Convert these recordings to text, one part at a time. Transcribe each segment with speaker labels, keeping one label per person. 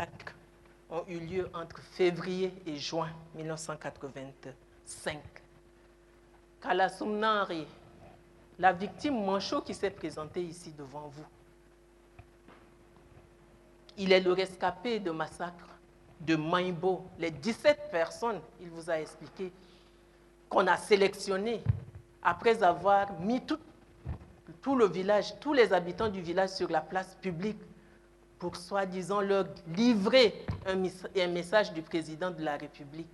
Speaker 1: massacres ont eu lieu entre février et juin 1985. Kalasoum Nanré, la victime Manchot qui s'est présentée ici devant vous, il est le rescapé de massacre de Maïbo. Les 17 personnes, il vous a expliqué, qu'on a sélectionnées après avoir mis tout le village, tous les habitants du village sur la place publique pour soi-disant leur livrer un message du président de la République.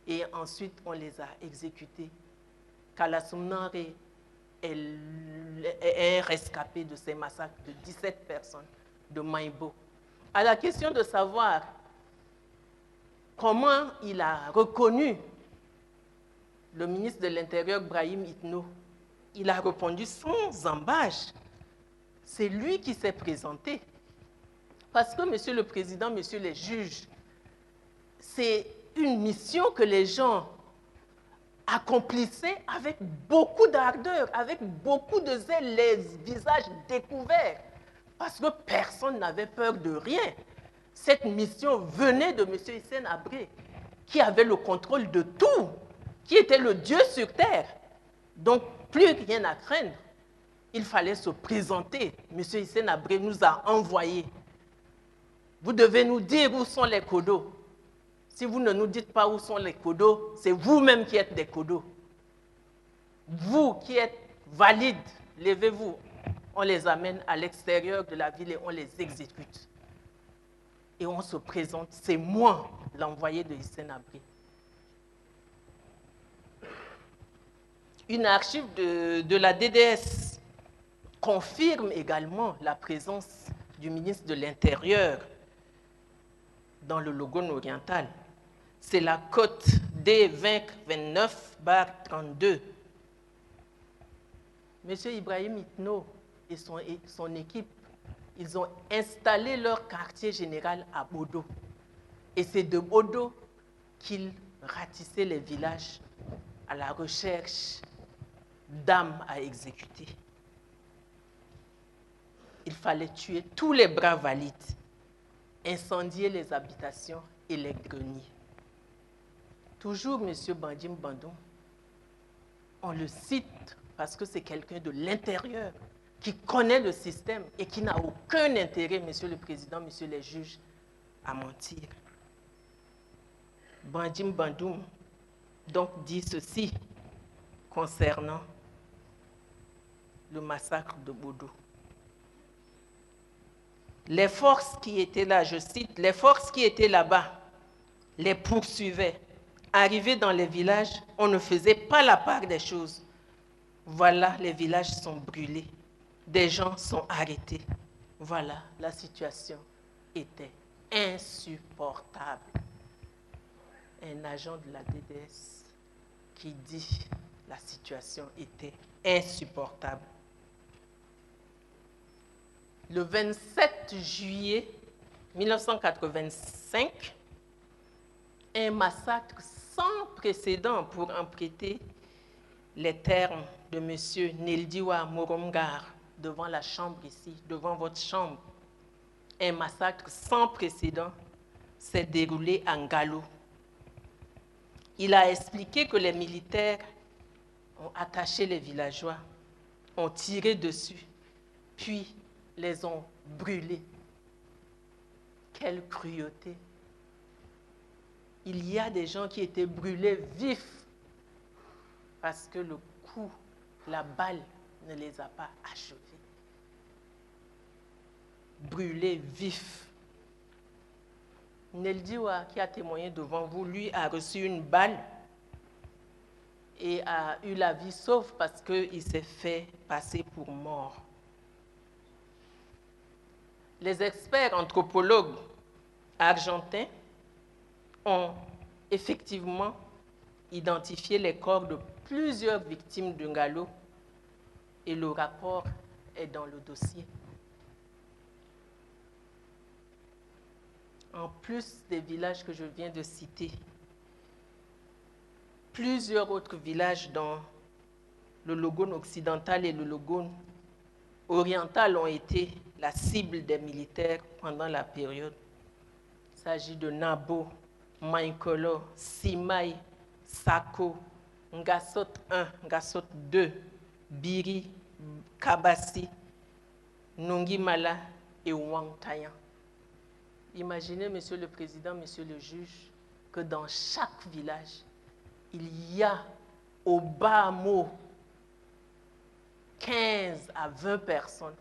Speaker 1: Et ensuite, on les a exécutés. Kalasoum Nanré est rescapé de ces massacres de 17 personnes de Maïbo. À la question de savoir comment il a reconnu le ministre de l'Intérieur, Brahim Itno, il a répondu sans embâche. C'est lui qui s'est présenté. Parce que, Monsieur le Président, Messieurs les juges, c'est une mission que les gens accomplissaient avec beaucoup d'ardeur, avec beaucoup de zèle, les visages découverts, parce que personne n'avait peur de rien. Cette mission venait de M. Hissène Habré, qui avait le contrôle de tout, qui était le Dieu sur terre. Donc, plus rien à craindre. Il fallait se présenter. M. Hissène Habré nous a envoyés. Vous devez nous dire où sont les codos. Si vous ne nous dites pas où sont les codos, c'est vous-même qui êtes des codos. Vous qui êtes valides, levez-vous. On les amène à l'extérieur de la ville et on les exécute. Et on se présente, c'est moi, l'envoyé de Hissène Habré. Une archive de la DDS confirme également la présence du ministre de l'Intérieur dans le Logone oriental. C'est la cote D2029/32. M. Ibrahim Itno et son équipe, ils ont installé leur quartier général à Bodo. Et c'est de Bodo qu'ils ratissaient les villages à la recherche d'âmes à exécuter. Il fallait tuer tous les bras valides, incendier les habitations et les greniers. Toujours M. Bandim Bandoum, on le cite parce que c'est quelqu'un de l'intérieur qui connaît le système et qui n'a aucun intérêt, Monsieur le Président, Messieurs les juges, à mentir. Bandim Bandoum donc dit ceci concernant le massacre de Bodo. Les forces qui étaient là, je cite, les forces qui étaient là-bas les poursuivaient. Arrivés dans les villages, on ne faisait pas la part des choses. Voilà, les villages sont brûlés. Des gens sont arrêtés. Voilà, la situation était insupportable. Un agent de la DDS qui dit la situation était insupportable. Le 27 juillet 1985, un massacre sans précédent, pour emprunter les termes de M. Neldiwa Moromgar devant la chambre ici, devant votre chambre. Un massacre sans précédent s'est déroulé en Galo. Il a expliqué que les militaires ont attaché les villageois, ont tiré dessus, puis les ont brûlés. Quelle cruauté! Il y a des gens qui étaient brûlés vifs parce que le coup, la balle ne les a pas achevés. Brûlés vifs. Neldiwa, qui a témoigné devant vous, lui a reçu une balle et a eu la vie sauve parce qu'il s'est fait passer pour mort. Les experts anthropologues argentins ont effectivement identifié les corps de plusieurs victimes de Ngalo et le rapport est dans le dossier. En plus des villages que je viens de citer, plusieurs autres villages dans le Logone occidental et le Logone oriental ont été la cible des militaires pendant la période s'agit de Nabo, Mainkolo, Simai, Sako, Ngasot 1, Ngasot 2, Biri, Kabassi, Nongimala et Wangtayan. Imaginez, Monsieur le Président, Monsieur le Juge, que dans chaque village, il y a au bas mot 15 à 20 personnes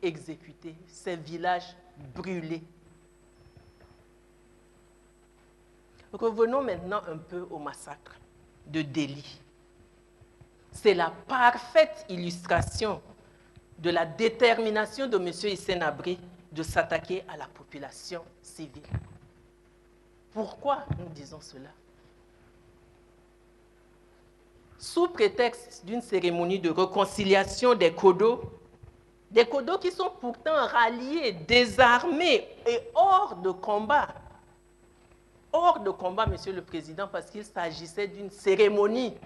Speaker 1: exécutées, ces villages brûlés. Revenons maintenant un peu au massacre de Delhi. C'est la parfaite illustration de la détermination de M. Hissène Habré de s'attaquer à la population civile. Pourquoi nous disons cela? Sous prétexte d'une cérémonie de réconciliation des Kodo qui sont pourtant ralliés, désarmés et hors de combat. Hors de combat, Monsieur le Président, parce qu'il s'agissait d'une cérémonie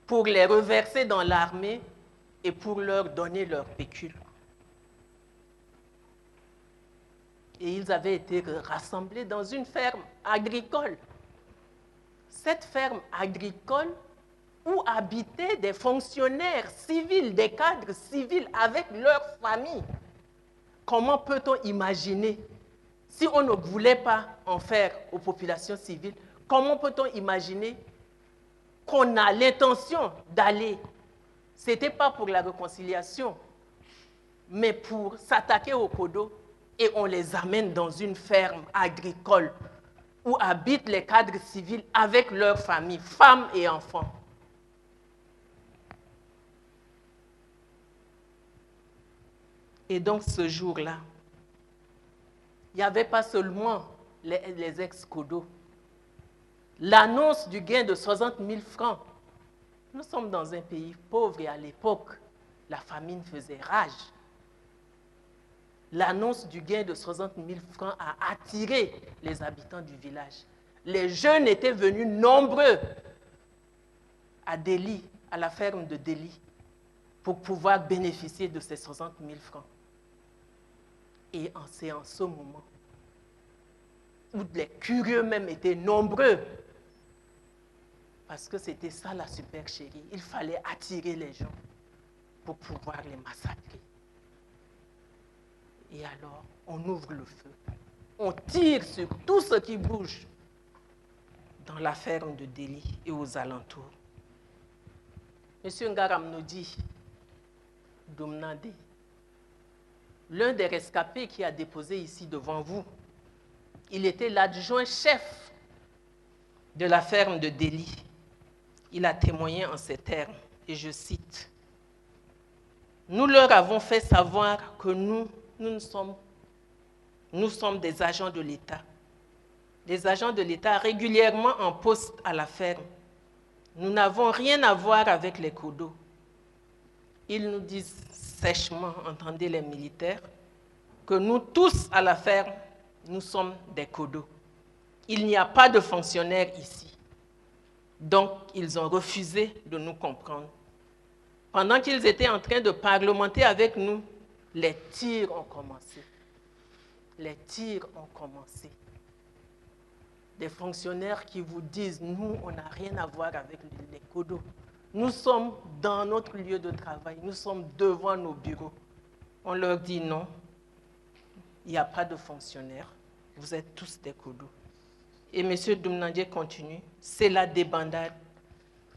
Speaker 1: pour les reverser dans l'armée et pour leur donner leur pécule. Et ils avaient été rassemblés dans une ferme agricole. Cette ferme agricole où habitaient des fonctionnaires civils, des cadres civils avec leurs familles. Comment peut-on imaginer, si on ne voulait pas en faire aux populations civiles, comment peut-on imaginer qu'on a l'intention d'aller, ce n'était pas pour la réconciliation, mais pour s'attaquer aux Kodo, et on les amène dans une ferme agricole où habitent les cadres civils avec leurs familles, femmes et enfants. Et donc ce jour-là, il n'y avait pas seulement les ex-Kodo. L'annonce du gain de 60 000 francs. Nous sommes dans un pays pauvre et à l'époque, la famine faisait rage. L'annonce du gain de 60 000 francs a attiré les habitants du village. Les jeunes étaient venus nombreux à Delhi, à la ferme de Delhi, pour pouvoir bénéficier de ces 60 000 francs. Et c'est en ce moment où les curieux même étaient nombreux, parce que c'était ça la supercherie. Il fallait attirer les gens pour pouvoir les massacrer. Et alors, on ouvre le feu. On tire sur tout ce qui bouge dans la ferme de Delhi et aux alentours. Monsieur Ngaramnodi Domnade, l'un des rescapés qui a déposé ici devant vous, il était l'adjoint chef de la ferme de Delhi. Il a témoigné en ces termes, et je cite, « Nous leur avons fait savoir que nous sommes des agents de l'État. Des agents de l'État régulièrement en poste à la ferme. Nous n'avons rien à voir avec les Kodo. Ils nous disent sèchement, entendez les militaires, que nous tous à la ferme, nous sommes des Kodo. Il n'y a pas de fonctionnaires ici. Donc, ils ont refusé de nous comprendre. Pendant qu'ils étaient en train de parlementer avec nous, les tirs ont commencé. Les tirs ont commencé. Des fonctionnaires qui vous disent, nous, on n'a rien à voir avec les Kodo. Nous sommes dans notre lieu de travail, nous sommes devant nos bureaux. On leur dit non, il n'y a pas de fonctionnaires, vous êtes tous des Kodo. Et M. Domnadier continue, c'est la débandade,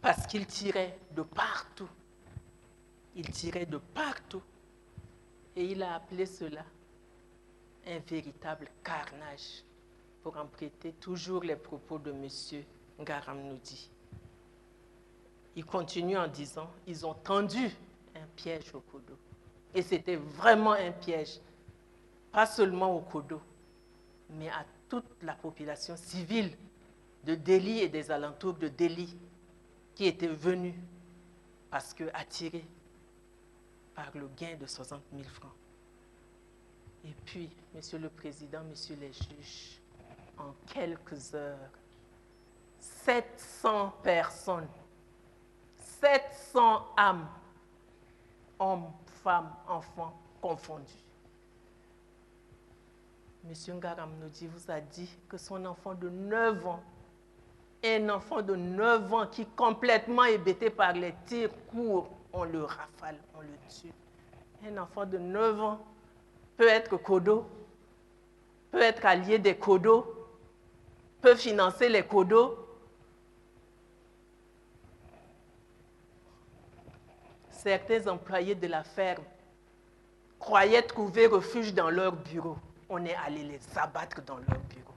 Speaker 1: parce qu'il tirait de partout. Il tirait de partout. Et il a appelé cela un véritable carnage, pour emprunter toujours les propos de M. Ngaramnodi. Il continue en disant, ils ont tendu un piège au Kodo. Et c'était vraiment un piège, pas seulement au Kodo, mais à toute la population civile de Delhi et des alentours de Delhi qui était venue parce que attirée par le gain de 60 000 francs. Et puis, Monsieur le Président, Messieurs les juges, en quelques heures, 700 personnes, 700 âmes, hommes, femmes, enfants confondus, M. Ngaramnodji vous a dit que son enfant de 9 ans, un enfant de 9 ans qui est complètement hébété par les tirs courts, on le rafale, on le tue. Un enfant de 9 ans peut être Kodo, peut être allié des Kodo, peut financer les Kodo. Certains employés de la ferme croyaient trouver refuge dans leur bureau. On est allé les abattre dans leur bureau.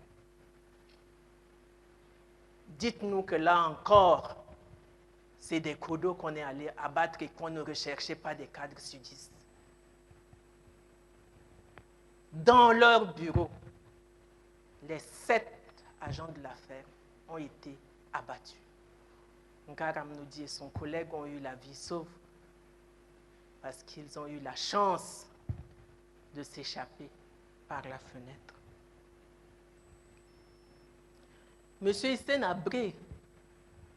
Speaker 1: Dites-nous que là encore, c'est des Kodo qu'on est allé abattre et qu'on ne recherchait pas des cadres sudistes. Dans leur bureau, les 7 agents de la ferme ont été abattus. Ngaramnodji et son collègue ont eu la vie sauve parce qu'ils ont eu la chance de s'échapper par la fenêtre. Monsieur Hissène Habré,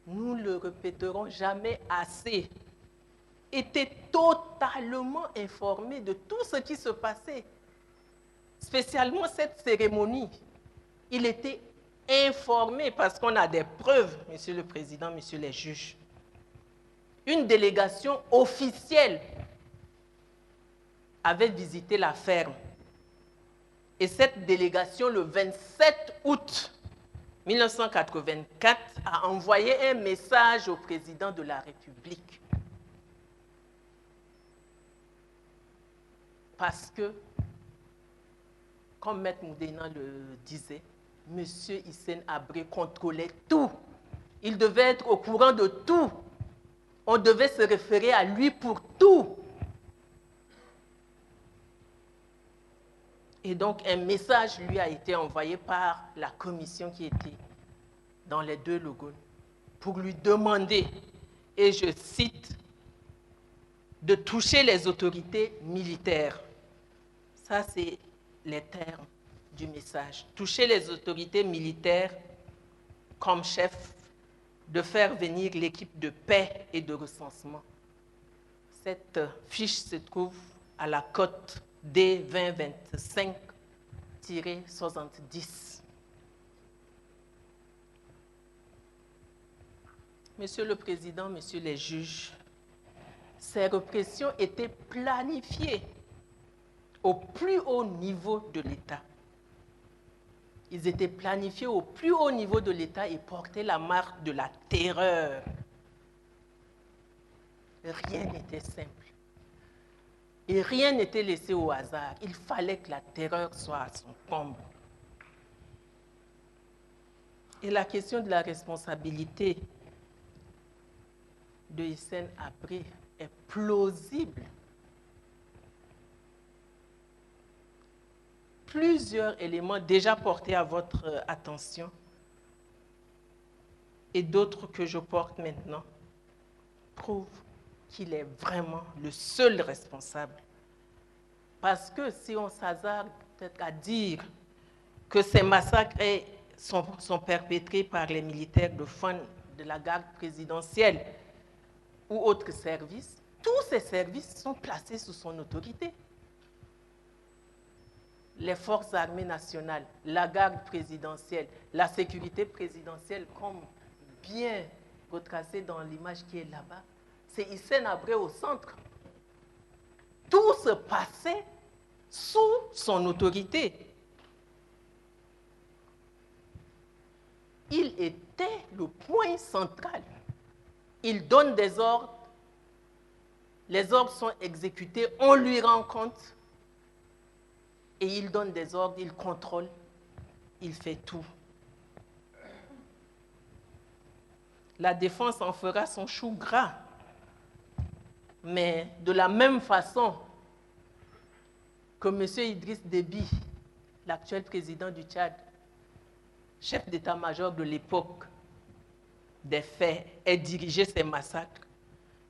Speaker 1: nous ne le répéterons jamais assez, était totalement informé de tout ce qui se passait, spécialement cette cérémonie. Il était informé parce qu'on a des preuves, Monsieur le Président, Messieurs les juges. Une délégation officielle avait visité la ferme. Et cette délégation, le 27 août 1984, a envoyé un message au président de la République. Parce que, comme Maître Moudéna le disait, M. Hissène Habré contrôlait tout. Il devait être au courant de tout. On devait se référer à lui pour tout. Et donc, un message lui a été envoyé par la commission qui était dans les 2 Logone pour lui demander, et je cite, de toucher les autorités militaires. Ça, c'est les termes du message. Toucher les autorités militaires comme chef, de faire venir l'équipe de paix et de recensement. Cette fiche se trouve à la cote D2025-70. Monsieur le Président, Messieurs les juges, ces répressions étaient planifiées au plus haut niveau de l'État. Ils étaient planifiés au plus haut niveau de l'État et portaient la marque de la terreur. Rien n'était simple. Et rien n'était laissé au hasard. Il fallait que la terreur soit à son comble. Et la question de la responsabilité de Hissène Habré est plausible. Plusieurs éléments déjà portés à votre attention et d'autres que je porte maintenant prouvent qu'il est vraiment le seul responsable. Parce que si on s'hasarde peut-être à dire que ces massacres sont perpétrés par les militaires de FAN, de la garde présidentielle ou autres services, tous ces services sont placés sous son autorité. Les forces armées nationales, la garde présidentielle, la sécurité présidentielle, comme bien retracé dans l'image qui est là-bas, c'est Hissène Habré au centre. Tout se passait sous son autorité. Il était le point central. Il donne des ordres, les ordres sont exécutés, on lui rend compte, et il donne des ordres, il contrôle, il fait tout. La défense en fera son chou gras. Mais de la même façon que M. Idriss Déby, l'actuel président du Tchad, chef d'état-major de l'époque des faits, ait dirigé ces massacres,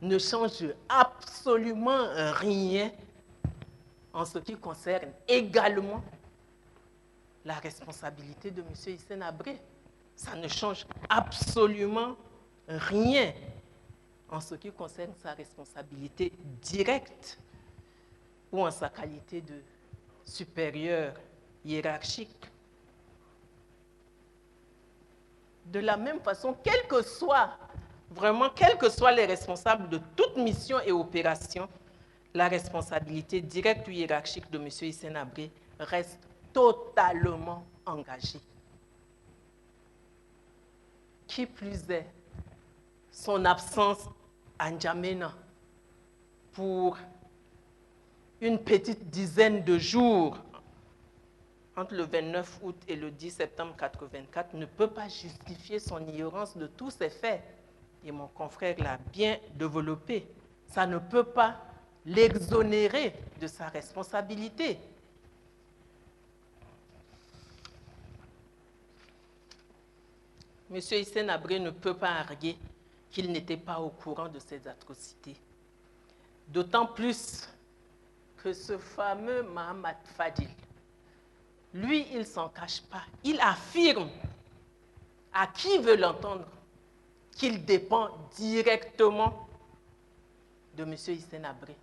Speaker 1: ne change absolument rien en ce qui concerne également la responsabilité de M. Hissène Habré. Ça ne change absolument rien en ce qui concerne sa responsabilité directe ou en sa qualité de supérieur hiérarchique. De la même façon, quels que soient les responsables de toute mission et opération, la responsabilité directe ou hiérarchique de M. Hissène Habré reste totalement engagée. Qui plus est, son absence à N'Djamena pour une petite dizaine de jours entre le 29 août et le 10 septembre 1984 ne peut pas justifier son ignorance de tous ces faits. Et mon confrère l'a bien développé. Ça ne peut pas l'exonérer de sa responsabilité. M. Hissène Habré ne peut pas arguer qu'il n'était pas au courant de ces atrocités. D'autant plus que ce fameux Mahamat Fadil, lui, il ne s'en cache pas. Il affirme, à qui veut l'entendre, qu'il dépend directement de M. Hissène Habré.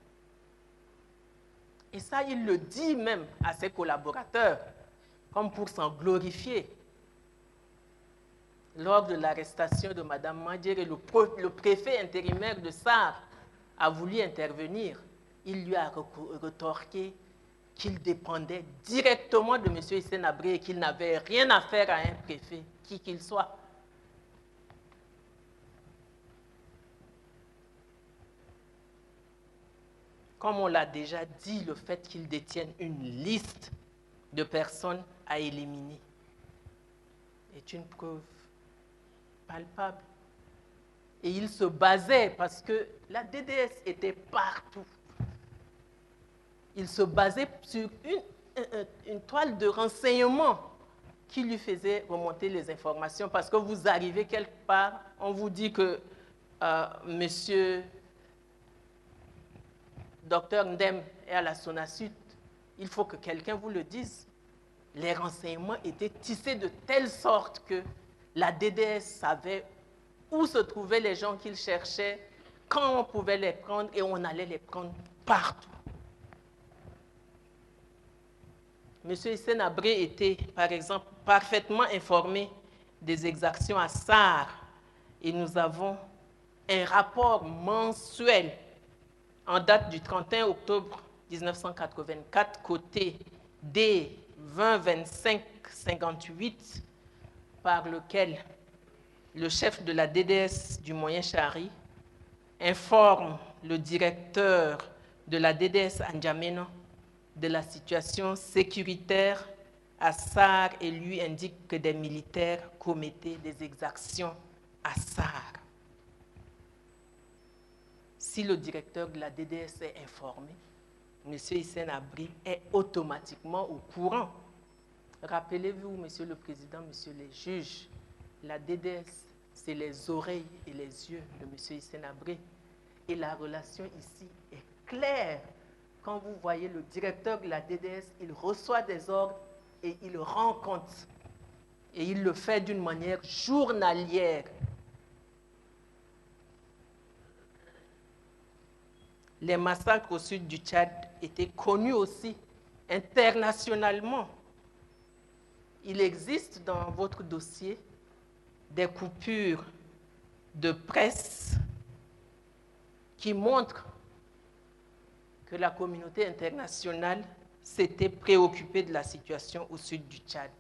Speaker 1: Et ça, il le dit même à ses collaborateurs, comme pour s'en glorifier. Lors de l'arrestation de Mme Mandjere, le préfet intérimaire de SAR a voulu intervenir. Il lui a retorqué qu'il dépendait directement de M. Hissène Habré et qu'il n'avait rien à faire à un préfet, qui qu'il soit. Comme on l'a déjà dit, le fait qu'il détienne une liste de personnes à éliminer est une preuve palpable. Et il se basait, parce que la DDS était partout, il se basait sur une toile de renseignement qui lui faisait remonter les informations. Parce que vous arrivez quelque part, on vous dit que monsieur Dr Ndem est à la SONASUD, il faut que quelqu'un vous le dise. Les renseignements étaient tissés de telle sorte que la DDS savait où se trouvaient les gens qu'il cherchait, quand on pouvait les prendre, et on allait les prendre partout. M. Hissène Habré était, par exemple, parfaitement informé des exactions à SAR, et nous avons un rapport mensuel en date du 31 octobre 1984, côté D 20-25-58, par lequel le chef de la DDS du Moyen-Chari informe le directeur de la DDS à N'Djamena de la situation sécuritaire à SAR et lui indique que des militaires commettaient des exactions à SAR. Si le directeur de la DDS est informé, M. Hissène Habré est automatiquement au courant. Rappelez-vous, Monsieur le Président, Messieurs les juges, la DDS, c'est les oreilles et les yeux de M. Hissène Habré. Et la relation ici est claire. Quand vous voyez le directeur de la DDS, il reçoit des ordres et il rend compte. Et il le fait d'une manière journalière. Les massacres au sud du Tchad étaient connus aussi internationalement. Il existe dans votre dossier des coupures de presse qui montrent que la communauté internationale s'était préoccupée de la situation au sud du Tchad.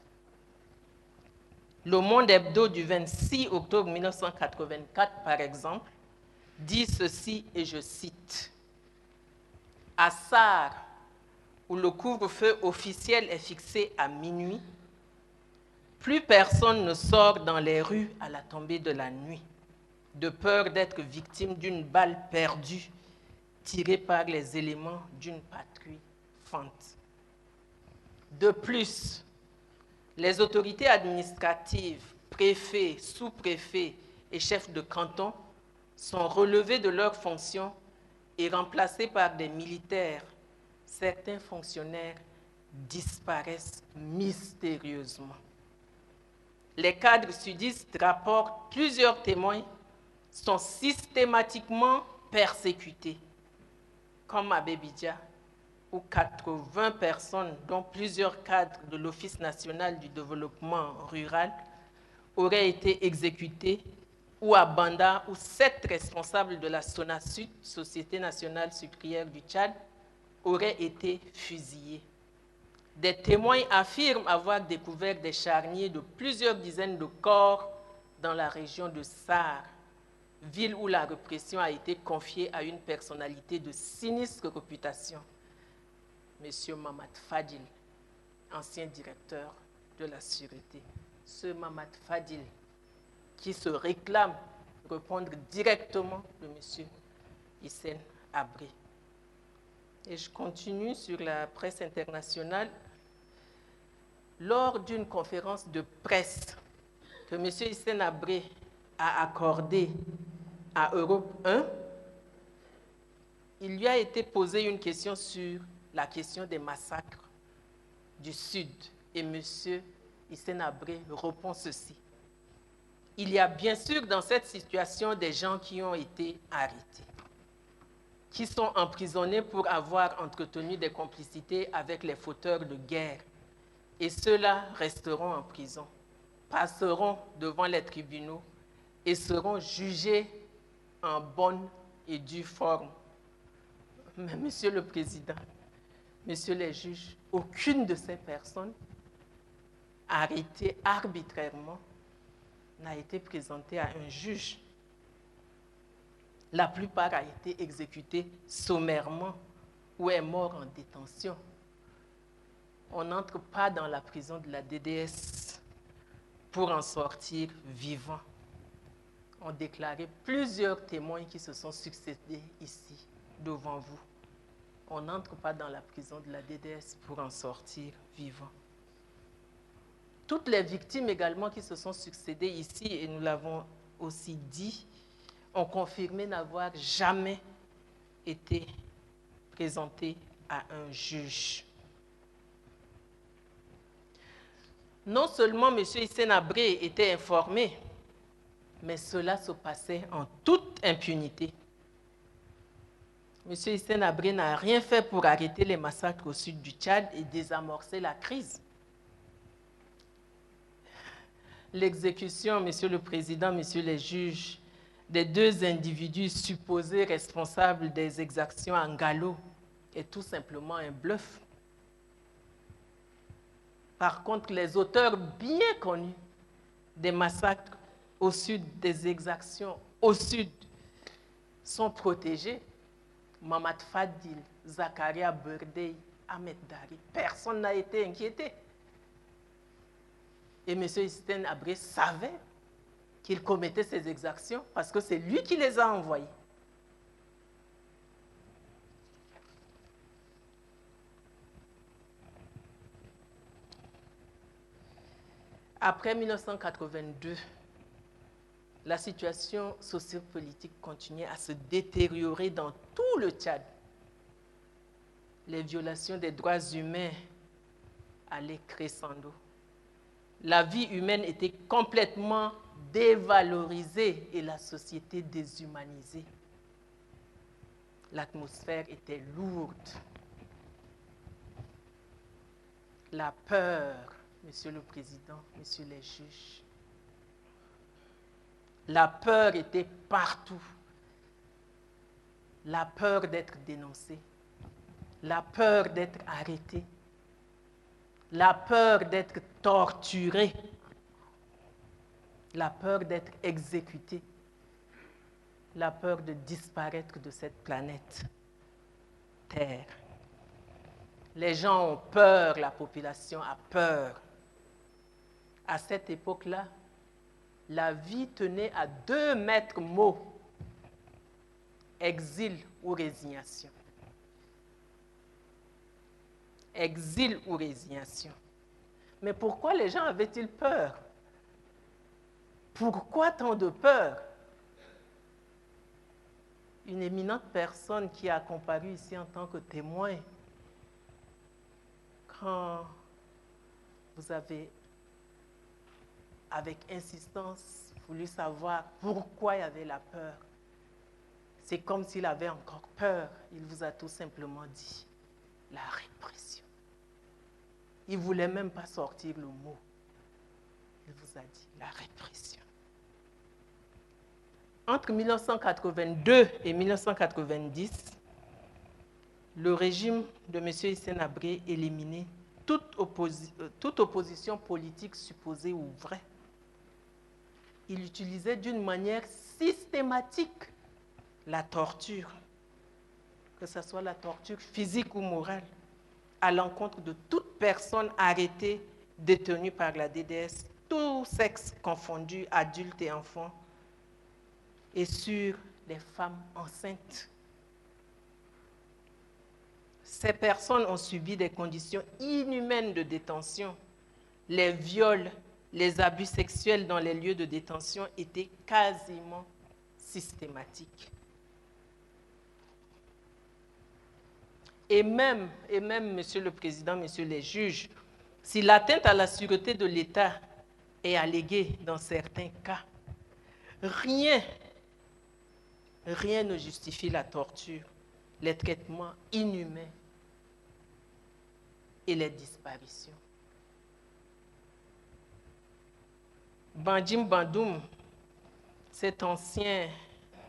Speaker 1: Le Monde Hebdo du 26 octobre 1984, par exemple, dit ceci, et je cite: « À SAR, où le couvre-feu officiel est fixé à minuit, plus personne ne sort dans les rues à la tombée de la nuit, de peur d'être victime d'une balle perdue tirée par les éléments d'une patrouille fente. De plus, les autorités administratives, préfets, sous-préfets et chefs de canton sont relevés de leurs fonctions et remplacés par des militaires. Certains fonctionnaires disparaissent mystérieusement. Les cadres sudistes rapportent plusieurs témoins sont systématiquement persécutés, comme Abbé Bidja, où 80 personnes, dont plusieurs cadres de l'Office national du développement rural, auraient été exécutées, ou à Banda, où 7 responsables de la SONASUD, Société nationale sucrière du Tchad, auraient été fusillés. Des témoins affirment avoir découvert des charniers de plusieurs dizaines de corps dans la région de Sarre, ville où la répression a été confiée à une personnalité de sinistre réputation, M. Mamad Fadil, ancien directeur de la sûreté. Ce Mamad Fadil qui se réclame répondre directement de M. Hissène Habré. Et je continue sur la presse internationale. Lors d'une conférence de presse que M. Hissène Habré a accordée à Europe 1, il lui a été posé une question sur la question des massacres du Sud. Et M. Hissène Habré répond ceci. Il y a bien sûr dans cette situation des gens qui ont été arrêtés, qui sont emprisonnés pour avoir entretenu des complicités avec les fauteurs de guerre. Et ceux-là resteront en prison, passeront devant les tribunaux et seront jugés en bonne et due forme. Mais Monsieur le Président, Messieurs les juges, aucune de ces personnes arrêtées arbitrairement n'a été présentée à un juge. La plupart a été exécutée sommairement ou est mort en détention. On n'entre pas dans la prison de la DDS pour en sortir vivant. On déclaré plusieurs témoins qui se sont succédés ici, devant vous. On n'entre pas dans la prison de la DDS pour en sortir vivant. Toutes les victimes également qui se sont succédées ici, et nous l'avons aussi dit, ont confirmé n'avoir jamais été présentées à un juge. Non seulement M. Hissène Habré était informé, mais cela se passait en toute impunité. M. Hissène Habré n'a rien fait pour arrêter les massacres au sud du Tchad et désamorcer la crise. L'exécution, Monsieur le Président, Messieurs les juges, des 2 individus supposés responsables des exactions en Ngalo est tout simplement un bluff. Par contre, les auteurs bien connus des massacres au sud, des exactions au sud, sont protégés. Mamad Fadil, Zakaria Berdey, Ahmed Dari, personne n'a été inquiété. Et M. Hissène Habré savait qu'il commettait ces exactions parce que c'est lui qui les a envoyés. Après 1982, la situation sociopolitique continuait à se détériorer dans tout le Tchad. Les violations des droits humains allaient crescendo. La vie humaine était complètement dévalorisée et la société déshumanisée. L'atmosphère était lourde. La peur, Monsieur le Président, Messieurs les juges, la peur était partout. La peur d'être dénoncé, la peur d'être arrêté, la peur d'être torturé, la peur d'être exécuté, la peur de disparaître de cette planète Terre. Les gens ont peur, la population a peur. À cette époque-là, la vie tenait à 2 maîtres mots, exil ou résignation. Exil ou résignation. Mais pourquoi les gens avaient-ils peur? Pourquoi tant de peur? Une éminente personne qui a comparu ici en tant que témoin, quand vous avez, avec insistance, voulu savoir pourquoi il y avait la peur, c'est comme s'il avait encore peur. Il vous a tout simplement dit, la répression. Il ne voulait même pas sortir le mot. Il vous a dit la répression. Entre 1982 et 1990, le régime de M. Hissène Habré éliminait toute opposition politique supposée ou vraie. Il utilisait d'une manière systématique la torture, que ce soit la torture physique ou morale, à l'encontre de toute personne arrêtée, détenue par la DDS, tous sexes confondus, adultes et enfants, et sur les femmes enceintes. Ces personnes ont subi des conditions inhumaines de détention. Les viols, les abus sexuels dans les lieux de détention étaient quasiment systématiques. Et même, Monsieur le Président, Messieurs les juges, si l'atteinte à la sûreté de l'État est alléguée dans certains cas, rien ne justifie la torture, les traitements inhumains et les disparitions. Bandim Bandoum, cet ancien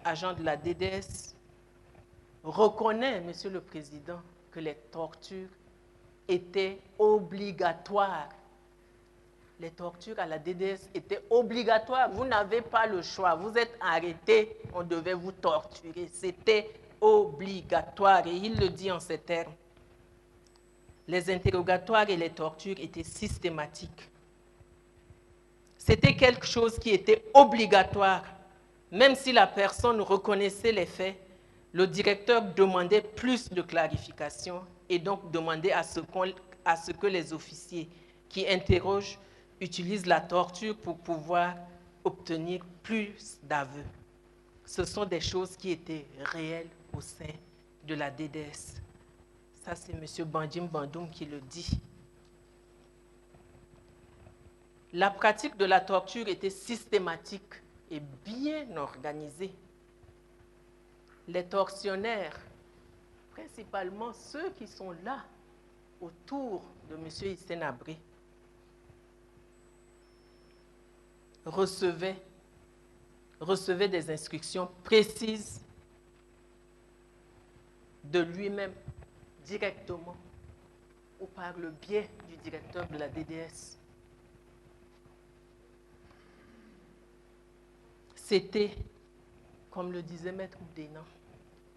Speaker 1: agent de la DDS, reconnaît, Monsieur le Président, que les tortures étaient obligatoires. Les tortures à la DDS étaient obligatoires. Vous n'avez pas le choix. Vous êtes arrêté, on devait vous torturer. C'était obligatoire. Et il le dit en ces termes. Les interrogatoires et les tortures étaient systématiques. C'était quelque chose qui était obligatoire. Même si la personne reconnaissait les faits, le directeur demandait plus de clarification et donc demandait à ce que les officiers qui interrogent utilisent la torture pour pouvoir obtenir plus d'aveux. Ce sont des choses qui étaient réelles au sein de la DDS. Ça, c'est M. Bandim Bandoum qui le dit. La pratique de la torture était systématique et bien organisée. Les tortionnaires, principalement ceux qui sont là autour de M. Hissène Habré, recevaient des instructions précises de lui-même, directement, ou par le biais du directeur de la DDS. C'était, comme le disait Maître Oudénan,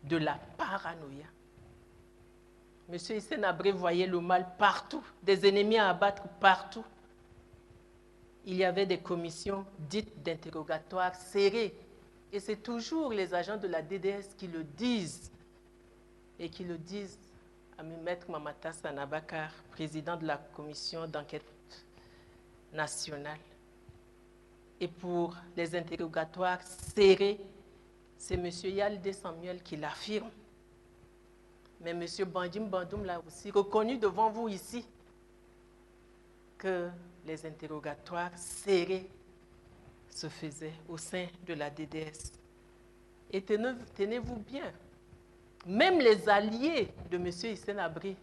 Speaker 1: de la paranoïa. M. Hissène Habré voyait le mal partout, des ennemis à abattre partout. Il y avait des commissions dites d'interrogatoire serrées. Et c'est toujours les agents de la DDS qui le disent. Et qui le disent à Maître Mamata Sanabakar, président de la commission d'enquête nationale. Et pour les interrogatoires serrés, c'est M. Yaldé Samuel qui l'affirme. Mais M. Bandim Bandoum l'a aussi reconnu devant vous ici que les interrogatoires serrés se faisaient au sein de la DDS. Et tenez-vous bien, même les alliés de M. Hissène Habré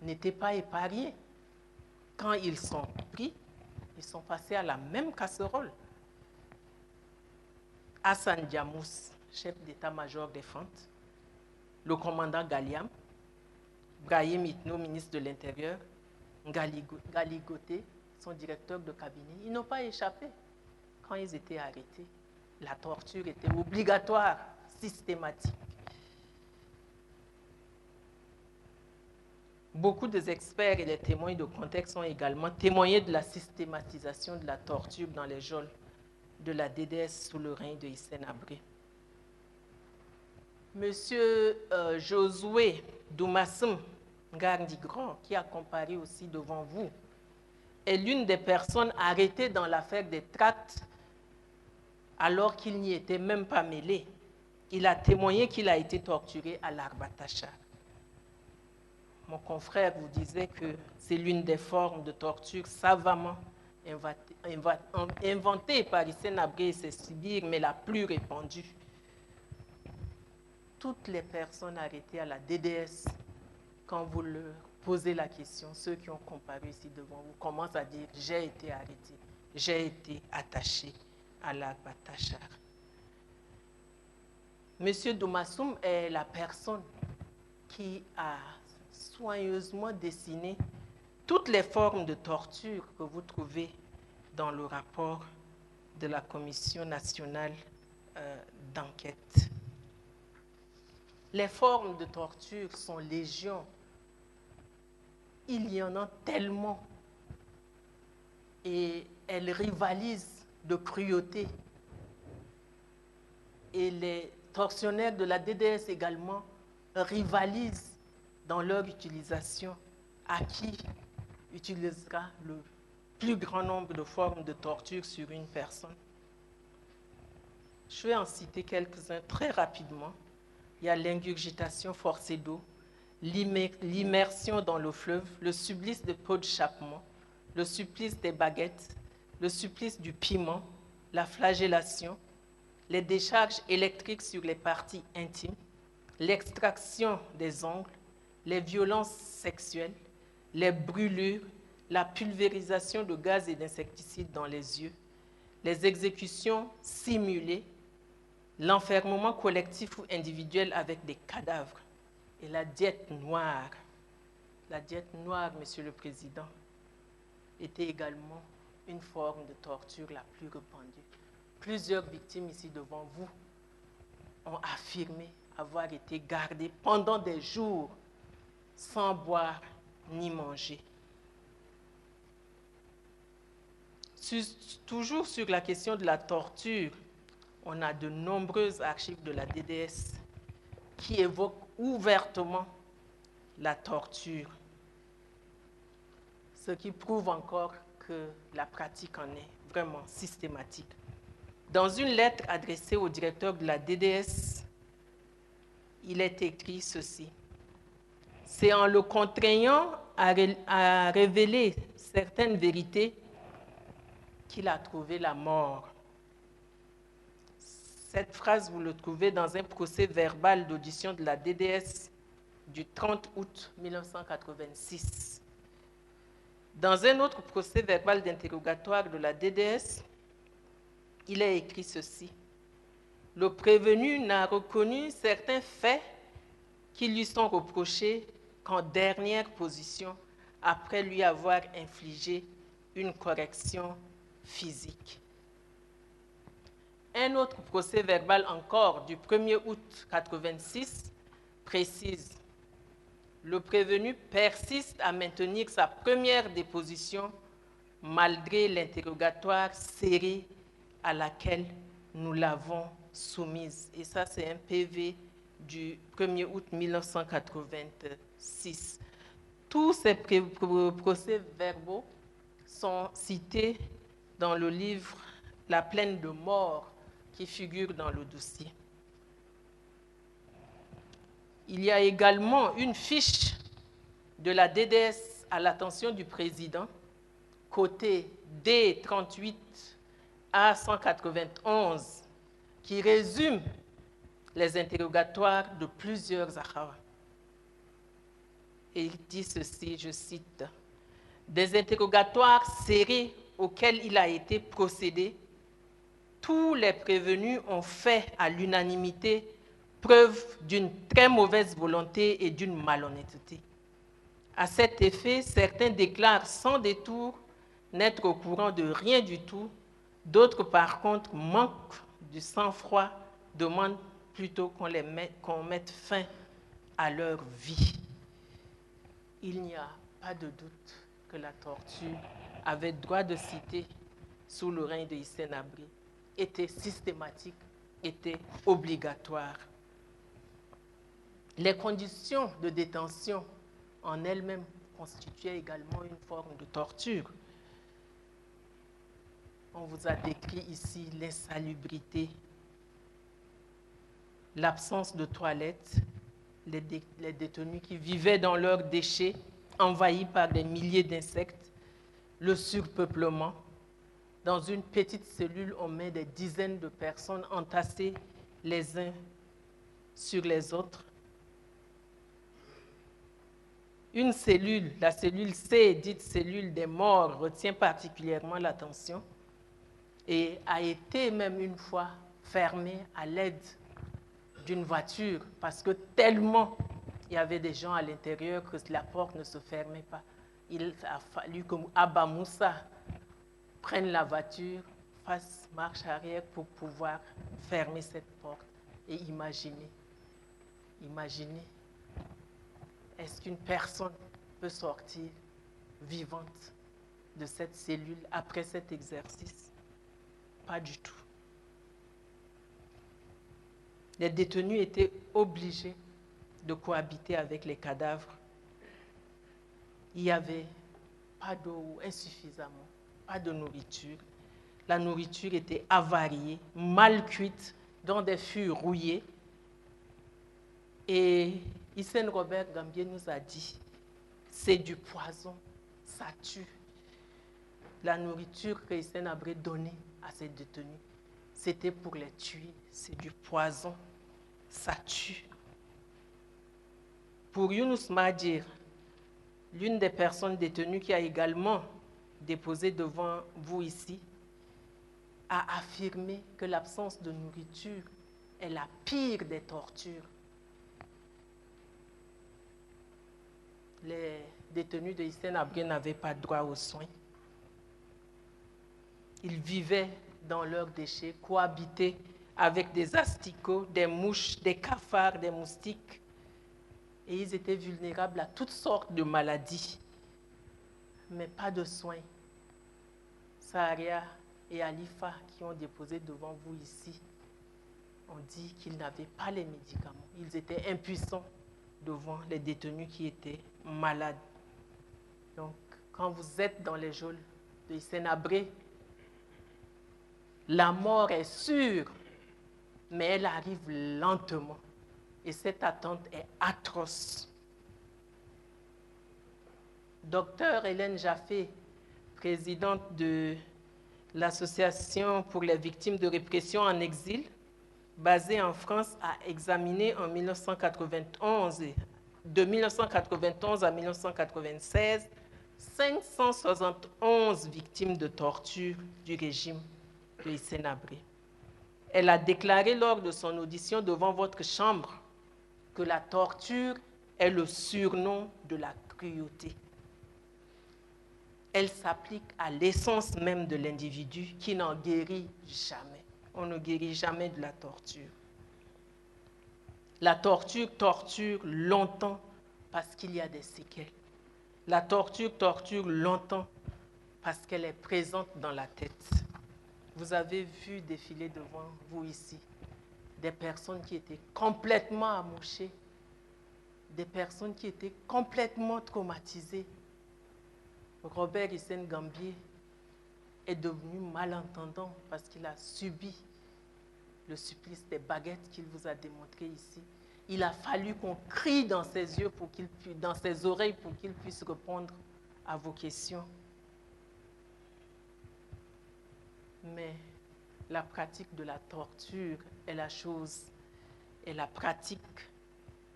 Speaker 1: n'étaient pas épargnés. Quand ils sont pris, ils sont passés à la même casserole. Hassan Diamous, chef d'état-major des Fentes, le commandant Galiam, Brahim Itno, ministre de l'Intérieur, Gali Goté, son directeur de cabinet, ils n'ont pas échappé quand ils étaient arrêtés. La torture était obligatoire, systématique. Beaucoup des experts et les témoins de contexte ont également témoigné de la systématisation de la torture dans les geôles de la DDS sous le règne de Hissène Habré. Monsieur Josué Doumassem Ngarndi-Grand, qui a comparé aussi devant vous, est l'une des personnes arrêtées dans l'affaire des tracts alors qu'il n'y était même pas mêlé. Il a témoigné qu'il a été torturé à l'Arbatacha. Mon confrère vous disait que c'est l'une des formes de torture savamment inventée par Hissène Habré et ses sbires, mais la plus répandue. Toutes les personnes arrêtées à la DDS quand vous leur posez la question, ceux qui ont comparu ici devant vous commencent à dire « j'ai été arrêté, j'ai été attaché à l'arbre à Tachar ». Monsieur Doumassoum est la personne qui a soigneusement dessiné toutes les formes de torture que vous trouvez dans le rapport de la Commission nationale d'enquête. Les formes de torture sont légion. Il y en a tellement. Et elles rivalisent de cruauté. Et les tortionnaires de la DDS également rivalisent dans leur utilisation. À qui utilisera le plus grand nombre de formes de torture sur une personne? Je vais en citer quelques-uns très rapidement. Il y a l'ingurgitation forcée d'eau, l'immersion dans le fleuve, le supplice de peau de chapement, le supplice des baguettes, le supplice du piment, la flagellation, les décharges électriques sur les parties intimes, l'extraction des ongles, les violences sexuelles, les brûlures, la pulvérisation de gaz et d'insecticides dans les yeux, les exécutions simulées, l'enfermement collectif ou individuel avec des cadavres et la diète noire. La diète noire, Monsieur le Président, était également une forme de torture la plus répandue. Plusieurs victimes ici devant vous ont affirmé avoir été gardées pendant des jours sans boire ni manger. Toujours sur la question de la torture, on a de nombreuses archives de la DDS qui évoquent ouvertement la torture, ce qui prouve encore que la pratique en est vraiment systématique. Dans une lettre adressée au directeur de la DDS, il est écrit ceci: « C'est en le contraignant à révéler certaines vérités qu'il a trouvé la mort. » Cette phrase, vous le trouvez dans un procès verbal d'audition de la DDS du 30 août 1986. Dans un autre procès verbal d'interrogatoire de la DDS, il est écrit ceci: « Le prévenu n'a reconnu certains faits qui lui sont reprochés qu'en dernière position, après lui avoir infligé une correction physique. » Un autre procès verbal encore du 1er août 1986 précise: « Le prévenu persiste à maintenir sa première déposition malgré l'interrogatoire serré à laquelle nous l'avons soumise. » Et ça, c'est un PV du 1er août 1986. Tous ces procès-verbaux sont cités dans le livre « La plaine de mort » qui figure dans le dossier. Il y a également une fiche de la DDS à l'attention du président, côté D38 à 191, qui résume les interrogatoires de plusieurs Ahawa. Et il dit ceci, je cite: « Des interrogatoires serrés auxquels il a été procédé, tous les prévenus ont fait à l'unanimité preuve d'une très mauvaise volonté et d'une malhonnêteté. À cet effet, certains déclarent sans détour n'être au courant de rien du tout, d'autres par contre manquent du sang-froid, demandent plutôt qu'on mette fin à leur vie. » Il n'y a pas de doute que la torture avait droit de citer sous le règne de Hissène Habré, était systématique, était obligatoire. Les conditions de détention en elles-mêmes constituaient également une forme de torture. On vous a décrit ici l'insalubrité, l'absence de toilettes, les détenus qui vivaient dans leurs déchets, envahis par des milliers d'insectes, le surpeuplement. Dans une petite cellule, on met des dizaines de personnes entassées les uns sur les autres. Une cellule, la cellule C, dite cellule des morts, retient particulièrement l'attention et a été même une fois fermée à l'aide d'une voiture parce que tellement il y avait des gens à l'intérieur que la porte ne se fermait pas. Il a fallu que Abba Moussa prenne la voiture, fasse marche arrière pour pouvoir fermer cette porte. Et imaginez, est-ce qu'une personne peut sortir vivante de cette cellule après cet exercice? Pas du tout. Les détenus étaient obligés de cohabiter avec les cadavres. Il n'y avait pas d'eau, insuffisamment, pas de nourriture. La nourriture était avariée, mal cuite, dans des fûts rouillés. Et Hissène Robert Gambier nous a dit, c'est du poison, ça tue. La nourriture que Hissène Habré donnait à ses détenus, c'était pour les tuer, c'est du poison, ça tue. Pour Younous Madir, l'une des personnes détenues qui a également déposé devant vous ici, a affirmé que l'absence de nourriture est la pire des tortures. Les détenus de Hissène Habré n'avaient pas droit aux soins. Ils vivaient dans leurs déchets, cohabitaient avec des asticots, des mouches, des cafards, des moustiques. Et ils étaient vulnérables à toutes sortes de maladies, mais pas de soins. Saharia et Alifa, qui ont déposé devant vous ici, ont dit qu'ils n'avaient pas les médicaments. Ils étaient impuissants devant les détenus qui étaient malades. Donc, quand vous êtes dans les geôles de Hissène Habré, la mort est sûre, mais elle arrive lentement. Et cette attente est atroce. Docteur Hélène Jaffé, présidente de l'Association pour les victimes de répression en exil, basée en France, a examiné en 1991, de 1991 à 1996, 571 victimes de torture du régime de Hissène Habré. Elle a déclaré lors de son audition devant votre chambre que la torture est le surnom de la cruauté. Elle s'applique à l'essence même de l'individu qui n'en guérit jamais. On ne guérit jamais de la torture. La torture torture longtemps parce qu'il y a des séquelles. La torture torture longtemps parce qu'elle est présente dans la tête. Vous avez vu défiler devant vous ici des personnes qui étaient complètement amouchées, des personnes qui étaient complètement traumatisées. Robert Hissène Gambier est devenu malentendant parce qu'il a subi le supplice des baguettes qu'il vous a démontré ici. Il a fallu qu'on crie dans ses yeux, dans ses oreilles pour qu'il puisse répondre à vos questions. Mais la pratique de la torture est la pratique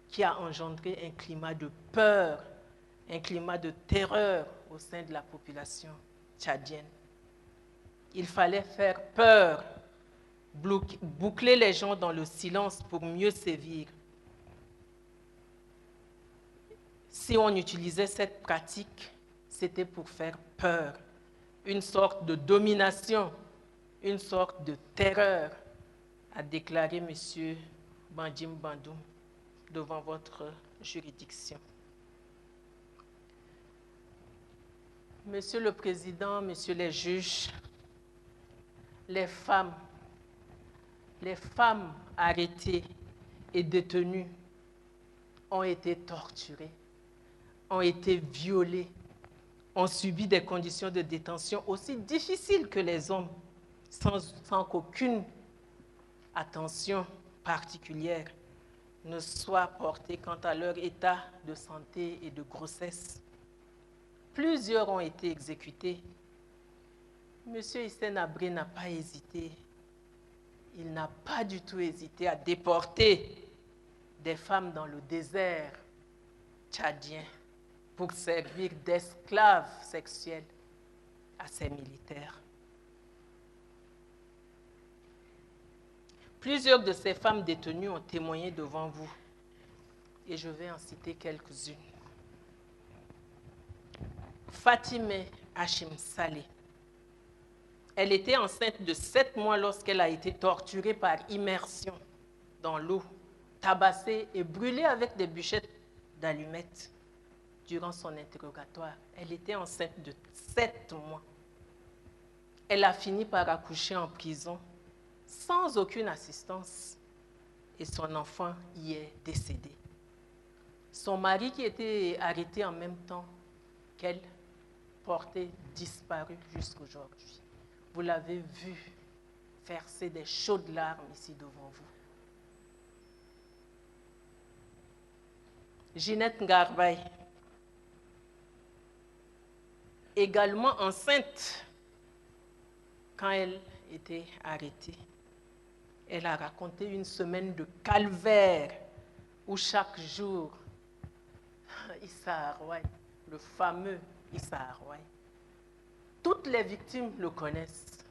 Speaker 1: qui a engendré un climat de peur, un climat de terreur au sein de la population tchadienne. Il fallait faire peur, boucler les gens dans le silence pour mieux sévir. Si on utilisait cette pratique, c'était pour faire peur, une sorte de domination, une sorte de terreur, a déclaré M. Bandim Bandoum devant votre juridiction. Monsieur le Président, Messieurs les juges, les femmes arrêtées et détenues ont été torturées, ont été violées, ont subi des conditions de détention aussi difficiles que les hommes, sans qu'aucune attention particulière ne soit portée quant à leur état de santé et de grossesse. Plusieurs ont été exécutés. Monsieur Hissène Habré n'a pas hésité. Il n'a pas du tout hésité à déporter des femmes dans le désert tchadien pour servir d'esclaves sexuels à ses militaires. Plusieurs de ces femmes détenues ont témoigné devant vous, et je vais en citer quelques-unes. Fatime Hachim Saleh. Elle était enceinte de 7 mois lorsqu'elle a été torturée par immersion dans l'eau, tabassée et brûlée avec des bûchettes d'allumettes durant son interrogatoire. Elle était enceinte de 7 mois. Elle a fini par accoucher en prison sans aucune assistance et son enfant y est décédé. Son mari, qui était arrêté en même temps qu'elle, porté disparu jusqu'aujourd'hui. Vous l'avez vu verser des chaudes larmes ici devant vous. Ginette Ngarbay, également enceinte quand elle était arrêtée. Elle a raconté une semaine de calvaire où chaque jour, Issa Arway, le fameux Issa Arway, toutes les victimes le connaissent.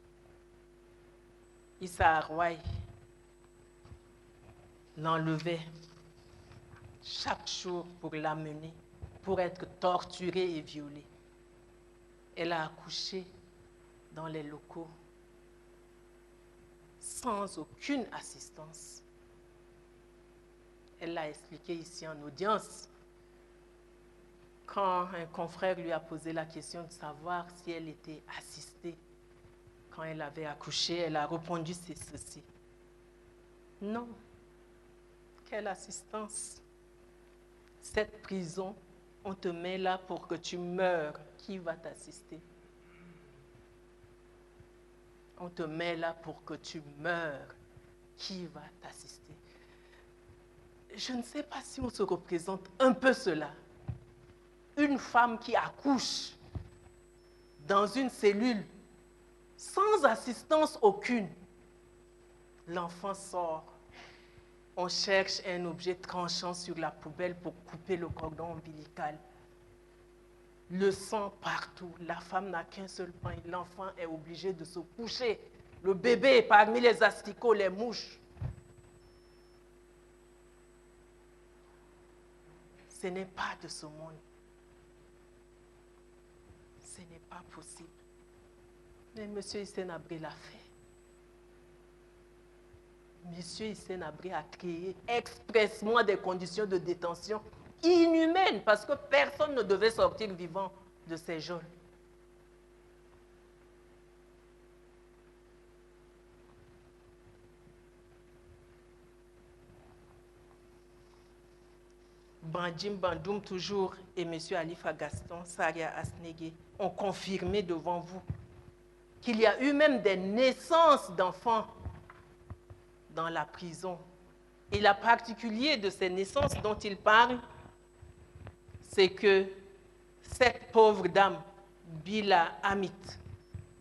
Speaker 1: Issa Arway l'enlevait chaque jour pour l'amener, pour être torturée et violée. Elle a accouché dans les locaux sans aucune assistance. Elle l'a expliqué ici en audience. Quand un confrère lui a posé la question de savoir si elle était assistée quand elle avait accouché, elle a répondu c'est ceci. Non. Quelle assistance? Cette prison, on te met là pour que tu meurs. Qui va t'assister? On te met là pour que tu meurs. Qui va t'assister? Je ne sais pas si on se représente un peu cela. Une femme qui accouche dans une cellule sans assistance aucune. L'enfant sort. On cherche un objet tranchant sur la poubelle pour couper le cordon ombilical. Le sang partout. La femme n'a qu'un seul pain. L'enfant est obligé de se coucher. Le bébé est parmi les asticots, les mouches. Ce n'est pas de ce monde. Ce n'est pas possible. Mais M. Hissène Habré l'a fait. M. Hissène Habré a créé expressément des conditions de détention inhumaines parce que personne ne devait sortir vivant de ces geôles. Bandim Bandoum toujours et M. Alifa Gaston, Saria Asnegué ont confirmé devant vous qu'il y a eu même des naissances d'enfants dans la prison. Et la particulier de ces naissances dont il parle, c'est que cette pauvre dame, Bila Amit,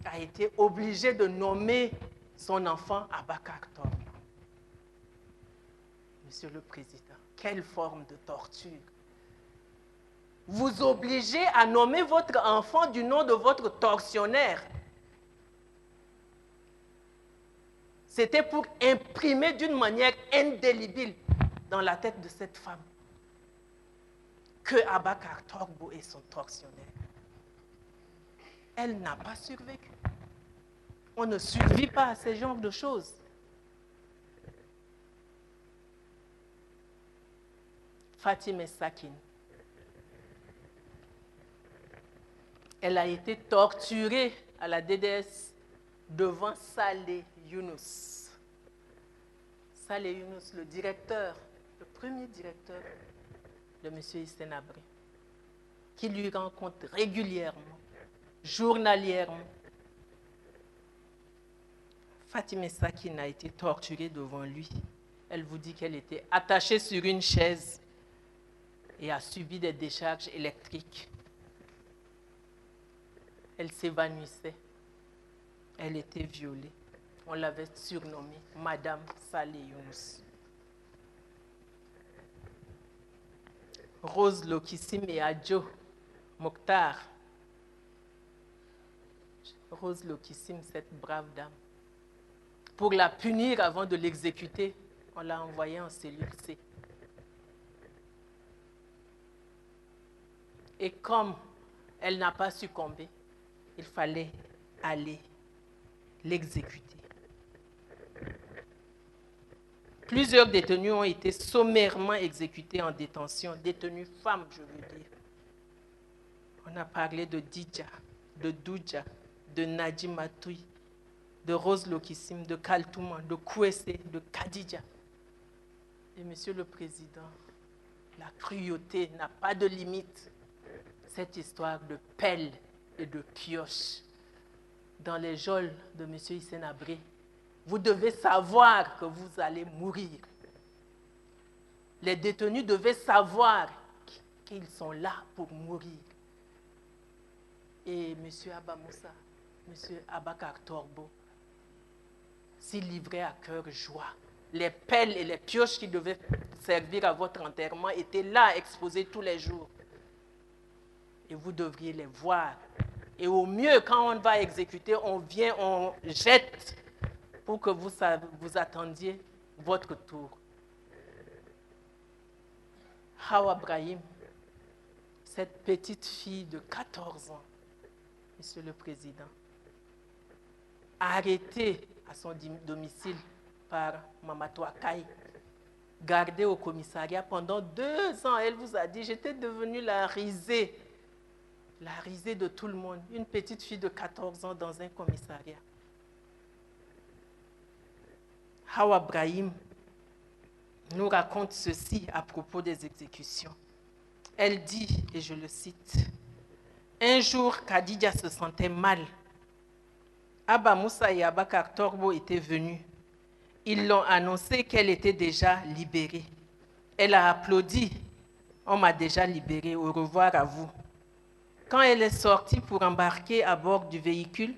Speaker 1: a été obligée de nommer son enfant Abakar Torno. Monsieur le Président, quelle forme de torture! Vous obligez à nommer votre enfant du nom de votre tortionnaire. C'était pour imprimer d'une manière indélébile dans la tête de cette femme que Abakar Torbo est son tortionnaire. Elle n'a pas survécu. On ne survit pas à ce genre de choses. Fatime Sakin. Elle a été torturée à la DDS devant Saleh Younous. Saleh Younous, le directeur, le premier directeur de M. Hissène Habré, qui lui rend compte régulièrement, journalièrement. Fatime Sakin a été torturée devant lui. Elle vous dit qu'elle était attachée sur une chaise et a subi des décharges électriques. Elle s'évanouissait. Elle était violée. On l'avait surnommée Madame Saleh Younous. Rose Lokissim et Adjo Mokhtar, Rose Lokissim, cette brave dame, pour la punir avant de l'exécuter, on l'a envoyée en cellule C. Et comme elle n'a pas succombé, il fallait aller l'exécuter. Plusieurs détenus ont été sommairement exécutés en détention, détenus femmes, je veux dire. On a parlé de Didja, de Doudja, de Nadji Matoui, de Rose Lokissim, de Kaltouma, de Kouessé, de Kadidja. Et Monsieur le Président, la cruauté n'a pas de limite. Cette histoire de pelle et de pioche dans les geôles de M. Hissène Habré, vous devez savoir que vous allez mourir. Les détenus devaient savoir qu'ils sont là pour mourir. Et M. Abba Moussa, M. Abakar Torbo, s'y livrait à cœur joie. Les pelles et les pioches qui devaient servir à votre enterrement étaient là, exposées tous les jours. Et vous devriez les voir. Et au mieux, quand on va exécuter, on vient, on jette pour que vous attendiez votre tour. Hawa Brahim, cette petite fille de 14 ans, Monsieur le Président, arrêtée à son domicile par Mamatou Akai, gardée au commissariat pendant 2 ans. Elle vous a dit, j'étais devenue la risée de tout le monde. Une petite fille de 14 ans dans un commissariat. Hawa Brahim nous raconte ceci à propos des exécutions. Elle dit, et je le cite, « Un jour, Kadidja se sentait mal. Abba Moussa et Abakar Torbo étaient venus. Ils l'ont annoncé qu'elle était déjà libérée. Elle a applaudi. On m'a déjà libérée. Au revoir à vous. Quand elle est sortie pour embarquer à bord du véhicule,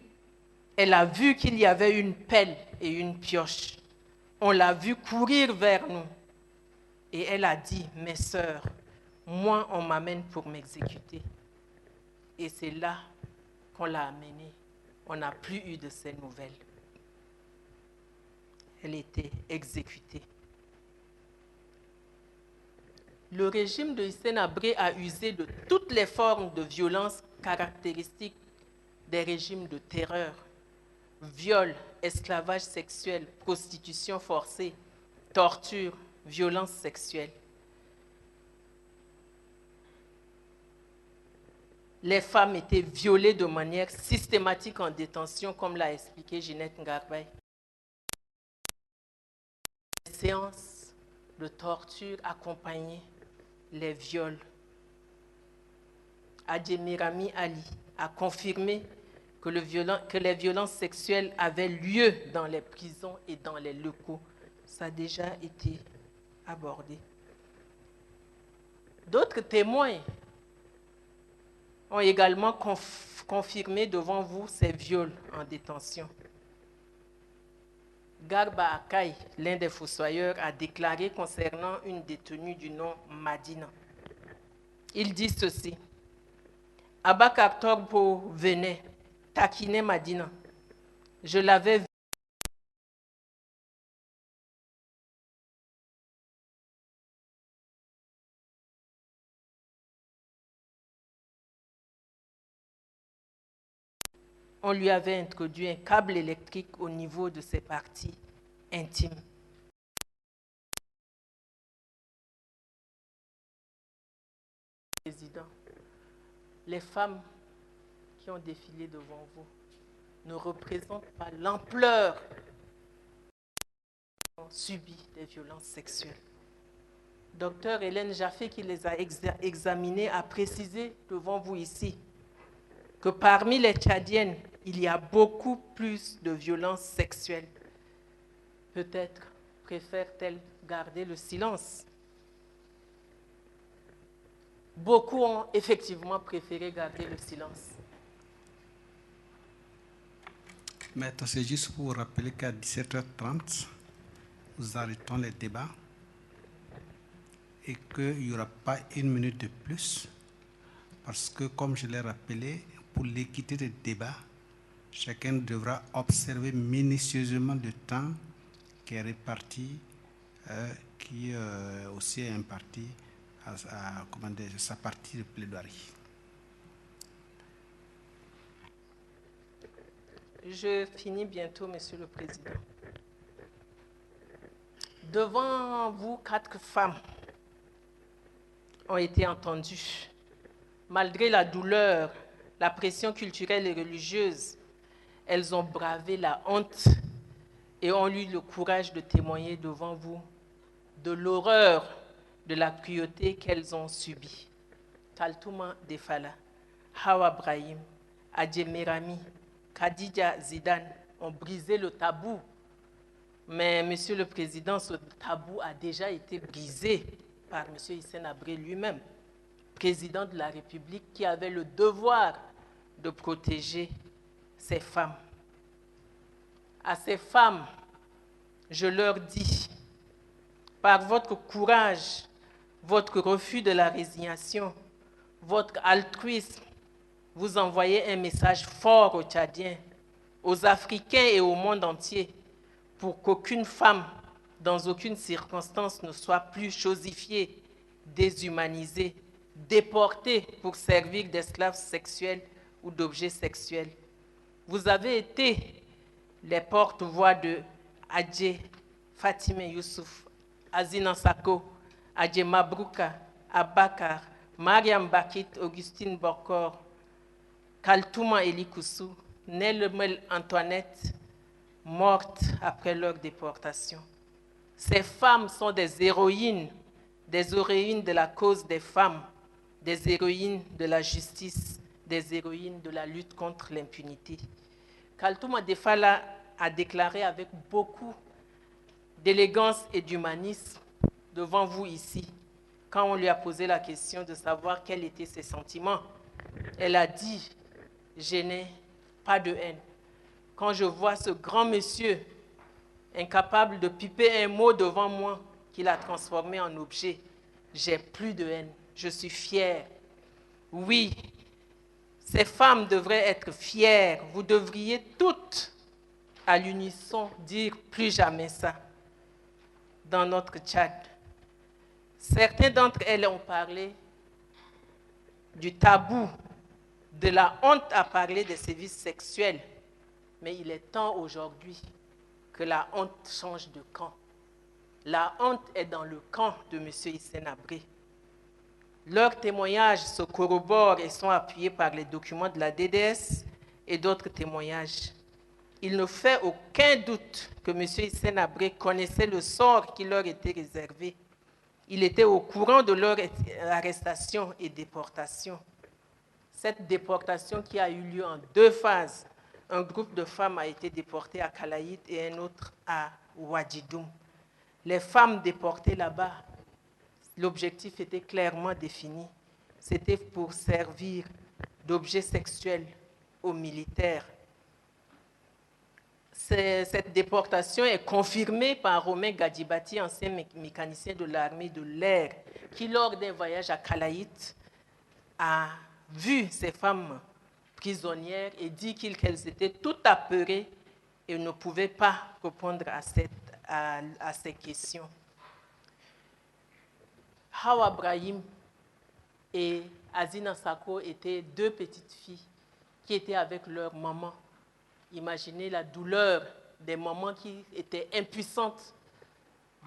Speaker 1: elle a vu qu'il y avait une pelle et une pioche. On l'a vue courir vers nous. Et elle a dit, « Mes sœurs, moi, on m'amène pour m'exécuter. » Et c'est là qu'on l'a amenée. On n'a plus eu de ses nouvelles. Elle était exécutée. Le régime de Hissène Habré a usé de toutes les formes de violence caractéristiques des régimes de terreur. Viol, esclavage sexuel, prostitution forcée, torture, violence sexuelle. Les femmes étaient violées de manière systématique en détention, comme l'a expliqué Ginette Ngarbay. Les séances de torture accompagnaient les viols. Adjemirami Ali a confirmé que les violences sexuelles avaient lieu dans les prisons et dans les locaux. Ça a déjà été abordé. D'autres témoins ont également confirmé devant vous ces viols en détention. Garba Akai, l'un des fossoyeurs, a déclaré concernant une détenue du nom Madina. Il dit ceci. Abakar Torbo venait, taquinait Madina. Je l'avais vu. On lui avait introduit un câble électrique au niveau de ses parties intimes. Président, les femmes qui ont défilé devant vous ne représentent pas l'ampleur subie des violences sexuelles. Docteur Hélène Jaffé, qui les a examinées, a précisé devant vous ici que parmi les Tchadiennes, il y a beaucoup plus de violences sexuelles. Peut-être préfèrent-elles garder le silence. Beaucoup ont effectivement préféré garder le silence.
Speaker 2: Maître, c'est juste pour vous rappeler qu'à 17h30, nous arrêtons les débats et qu'il n'y aura pas 1 minute de plus parce que, comme je l'ai rappelé, pour l'équité des débats, chacun devra observer minutieusement le temps qui est réparti, qui aussi est imparti à sa partie de plaidoirie.
Speaker 1: Je finis bientôt, Monsieur le Président. Devant vous, 4 femmes ont été entendues. Malgré la douleur, la pression culturelle et religieuse, elles ont bravé la honte et ont eu le courage de témoigner devant vous de l'horreur de la cruauté qu'elles ont subie. Kaltouma Defala, Hawa Brahim, Adjemerami, Khadija Zidane ont brisé le tabou. Mais, Monsieur le Président, ce tabou a déjà été brisé par M. Hissène Habré lui-même, président de la République, qui avait le devoir de protéger ces femmes. À ces femmes, je leur dis, par votre courage, votre refus de la résignation, votre altruisme, vous envoyez un message fort aux Tchadiens, aux Africains et au monde entier, pour qu'aucune femme, dans aucune circonstance, ne soit plus chosifiée, déshumanisée, déportée pour servir d'esclaves sexuels ou d'objets sexuels. Vous avez été les porte-voix de Adje Fatime Youssouf, Azina Sako, Adje Mabrouka, Abakar, Mariam Bakit, Augustine Bokor, Kaltouma Elikoussou, Nelmel Antoinette, mortes après leur déportation. Ces femmes sont des héroïnes de la cause des femmes, des héroïnes de la justice, des héroïnes de la lutte contre l'impunité. Kaltouma Defala a déclaré avec beaucoup d'élégance et d'humanisme devant vous ici, quand on lui a posé la question de savoir quels étaient ses sentiments. Elle a dit « Je n'ai pas de haine. Quand je vois ce grand monsieur incapable de piper un mot devant moi qu'il a transformé en objet, j'ai plus de haine. Je suis fière. Oui, ces femmes devraient être fières. Vous devriez toutes, à l'unisson, dire plus jamais ça dans notre Tchad. Certains d'entre elles ont parlé du tabou, de la honte à parler des sévices sexuels. Mais il est temps aujourd'hui que la honte change de camp. La honte est dans le camp de M. Hissène Habré. Leurs témoignages se corroborent et sont appuyés par les documents de la DDS et d'autres témoignages. Il ne fait aucun doute que M. Hissène Habré connaissait le sort qui leur était réservé. Il était au courant de leur arrestation et déportation. Cette déportation qui a eu lieu en 2 phases. Un groupe de femmes a été déporté à Kalaït et un autre à Ouadjidoum. Les femmes déportées là-bas, l'objectif était clairement défini. C'était pour servir d'objet sexuel aux militaires. Cette déportation est confirmée par Romain Gadibati, ancien mécanicien de l'armée de l'air, qui, lors d'un voyage à Kalaït, a vu ces femmes prisonnières et dit qu'elles étaient toutes apeurées et ne pouvaient pas répondre à ces questions. Hawa Brahim et Azina Sako étaient 2 petites filles qui étaient avec leur maman. Imaginez la douleur des mamans qui étaient impuissantes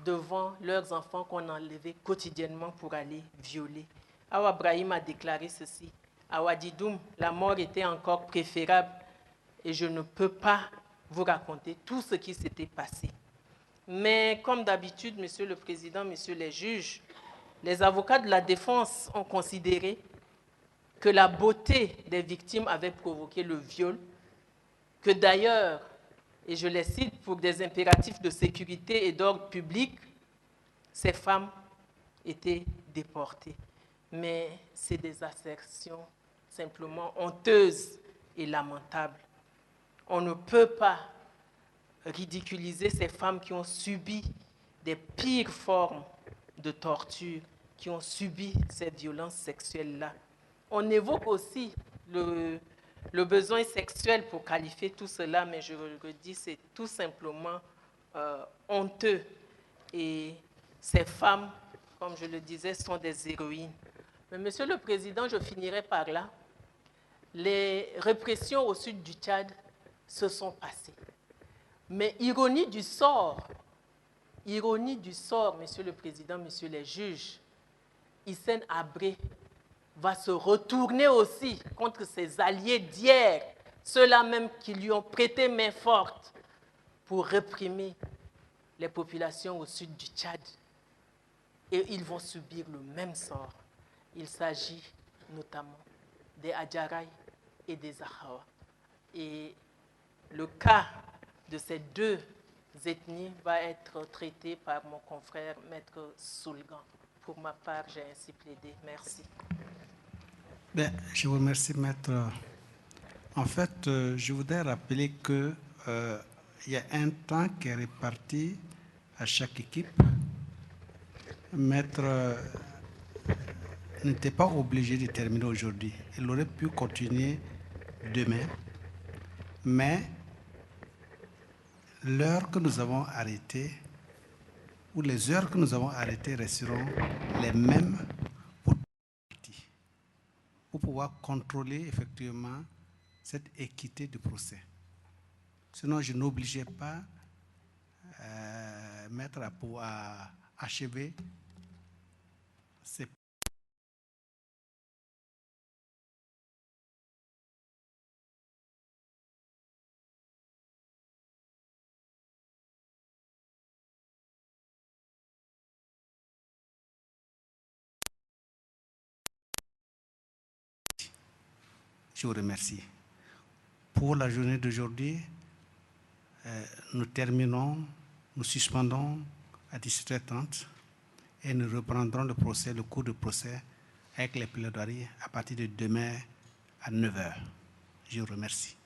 Speaker 1: devant leurs enfants qu'on enlevait quotidiennement pour aller violer. Hawa Brahim a déclaré ceci. À Ouadjidoum, la mort était encore préférable et je ne peux pas vous raconter tout ce qui s'était passé. Mais comme d'habitude, Monsieur le Président, Messieurs les juges, les avocats de la défense ont considéré que la beauté des victimes avait provoqué le viol, que d'ailleurs, et je les cite, pour des impératifs de sécurité et d'ordre public, ces femmes étaient déportées. Mais c'est des assertions simplement honteuses et lamentables. On ne peut pas ridiculiser ces femmes qui ont subi des pires formes de torture, qui ont subi ces violences sexuelles-là. on évoque aussi le besoin sexuel pour qualifier tout cela, mais je le redis, c'est tout simplement honteux. Et ces femmes, comme je le disais, sont des héroïnes. Mais Monsieur le Président, je finirai par là. Les répressions au sud du Tchad se sont passées. Mais ironie du sort, Monsieur le Président, Messieurs les juges, Hissène Habré va se retourner aussi contre ses alliés d'hier, ceux-là même qui lui ont prêté main forte pour réprimer les populations au sud du Tchad. Et ils vont subir le même sort. Il s'agit notamment des Adjaraï et des Zahawa. Et le cas de ces deux ethnies va être traité par mon confrère Maître Soulgan. Pour ma part, j'ai ainsi plaidé. Merci.
Speaker 2: Bien, je vous remercie, Maître. En fait, je voudrais rappeler qu'il y a un temps qui est réparti à chaque équipe. Maître n'était pas obligé de terminer aujourd'hui. Il aurait pu continuer demain. Mais l'heure que nous avons arrêtée, ou les heures que nous avons arrêtées resteront les mêmes pour pouvoir contrôler effectivement cette équité de procès. Sinon, je n'obligeais pas Maître à pouvoir achever ces. Je vous remercie. Pour la journée d'aujourd'hui, nous terminons, nous suspendons à 17h30 et nous reprendrons le procès, le cours de procès avec les plaidoiries à partir de demain à 9h. Je vous remercie.